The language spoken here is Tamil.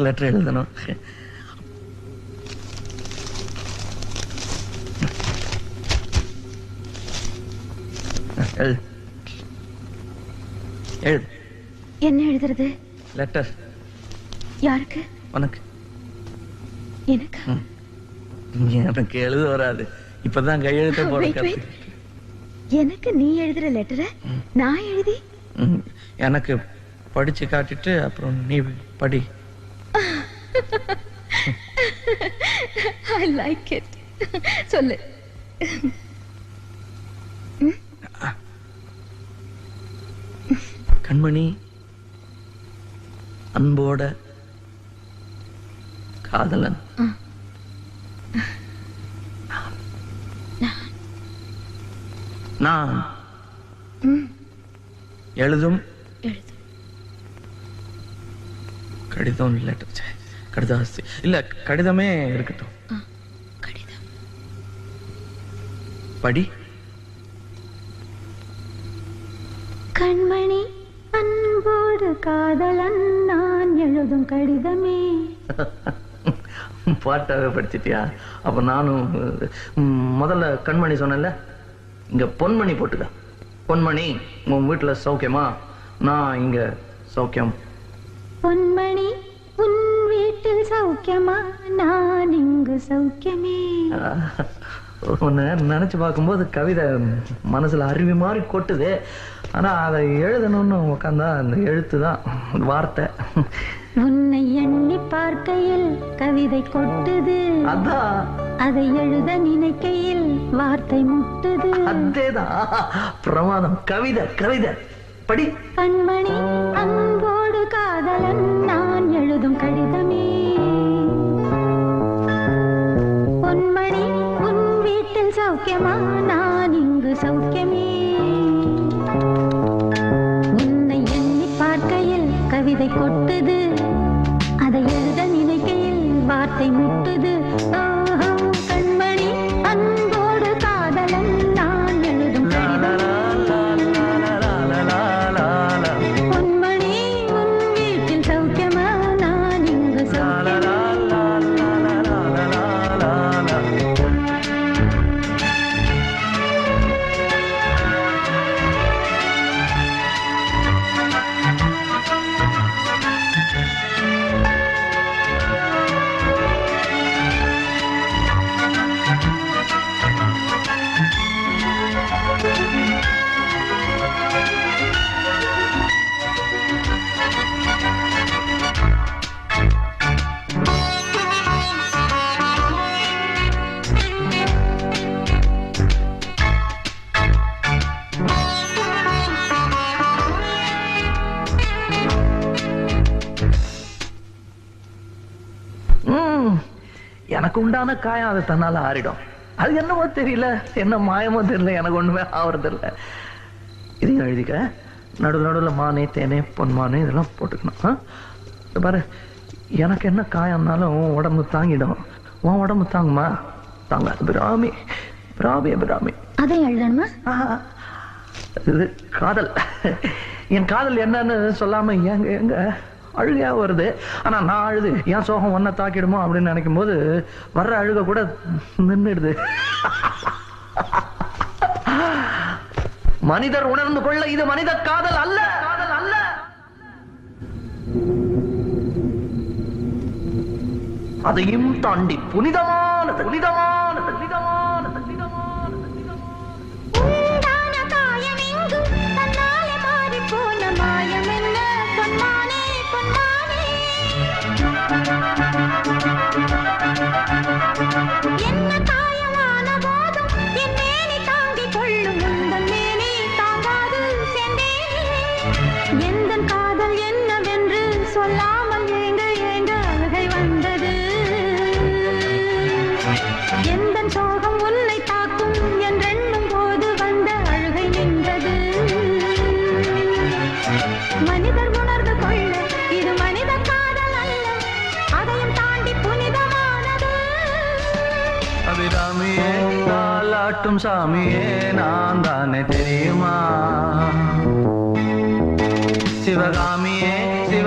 லெட்டர் எழுதணும். எழுது எழுது. என்ன எழுதுறது? லெட்டர். யாருக்கு? உனக்கு. எனக்கு? எனக்கு எழுத வராது. இப்பதான் கையெழுத்த போட. எனக்கு நீ எழுதுற லெட்டரை நான் எழுதி எனக்கு படிச்சு காட்டிட்டு அப்புறம் நீ படி. I like it. சொல்லு. கண்மணி, அன்போட காதலன். நான் எழுதும் கடிதம். லெட்டர் கடிதாசி இல்ல, கடிதமே இருக்கட்டும். கடிதம் படி. கண்மணி, அன்போடு காதலன் நான் எழுதும் கடிதமே. பாட்டாவே படிச்சிட்டியா? அப்ப நானும் முதல்ல கண்மணி சொன்னேன்ல, இங்க பொன்மணி போட்டுக்க. பொன்மணி, உன் வீட்டுல சௌக்கியமா? நான் இங்க சௌக்கியம். பொன்மணி, உன் வீட்டில் சௌக்கியமா? நான் இங்கு சௌக்கியமே. உன்னை நினைச்சு பார்க்கும்போது கவிதை மனசுல அருவி மாதிரி கொட்டுது. ஆனா அதை எழுதணும்னு உட்காந்தா அந்த எழுத்து தான் வார்த்தை. உன்னை எண்ணி பார்க்கையில் கவிதை கொட்டுது. அதான். அதை எழுத நினைக்கையில் வார்த்தை முட்டுது. அதேதான். பிரமாதம். கவிதை கவிதை படி. கண்மணி, அன்போடு காதலன் நான் எழுதும் கடிதமே. பொன்மணி, உன் வீட்டில் சௌக்கியமா? நான் இங்கு சௌக்கியமே. உன்னை எண்ணி பார்க்கையில் கவிதை கொட்டுது. அதை எழுத நினைக்கையில் வார்த்தை முட்டுது. கண்மணி, அன்போடு காதலன் நான் எழுதும் கடிதம். பொன்மணி, உன் வீட்டில் சௌக்கியமா? நான் இங்கு சௌக்கியமா. எனக்கு உண்டான காயம் அது தன்னால ஆறிடும். அது என்னமோ தெரியல, என்ன மாயமோ தெரியல, எனக்கு ஒண்ணுமே ஆவறது இல்லை. இதையும் எழுதிக்க. நடுவில் நடுவில் மானே, தேனே, பொன்மானே இதெல்லாம் போட்டுக்கணும். பாரு, எனக்கு என்ன காயம்னாலும் உடம்பு தாங்கிடும். உன் உடம்பு தாங்குமா? தாங்காது. பிராமி பிராமி பிராமி. அதை எழுதணுமா? இது காதல். என் காதல் என்னன்னு சொல்லாம எங்க எங்க அழுகையா வருது. ஆனா நான் அழுது என் சோகம் ஒன்ன தாக்கிடுமோ அப்படின்னு நினைக்கும் போது வர்ற அழுக கூட நின்றுடுது. மனிதர் உணர்ந்து கொள்ள இது மனித காதல் அல்ல. காதல் அல்ல. அதையும் தாண்டி புனிதமானது. புனிதமானது. புனிதமானது. என்ன காயமான போதும் என் மேனி தாங்கிக் கொள்ளும். உந்தன் மேனி தாங்காது சென்றேனே. எந்தன் காதல் என்னவென்று சொல்லாமல் ஏங்க ஏங்க அழுகை வந்தது. எந்தன் சோகம் உன்னை தாக்கும் என்றெண்ணும் போது வந்த அழுகை நின்றது. மனிதர் உணர்ந்து கொள்ள இது மனித காதல் அல்ல. அதையும் தாண்டி புனிதமானது. அபிராமியே, தாலாட்டும் சாமியே, நான் தானே தெரியுமா? சிவகாமியே, சிவ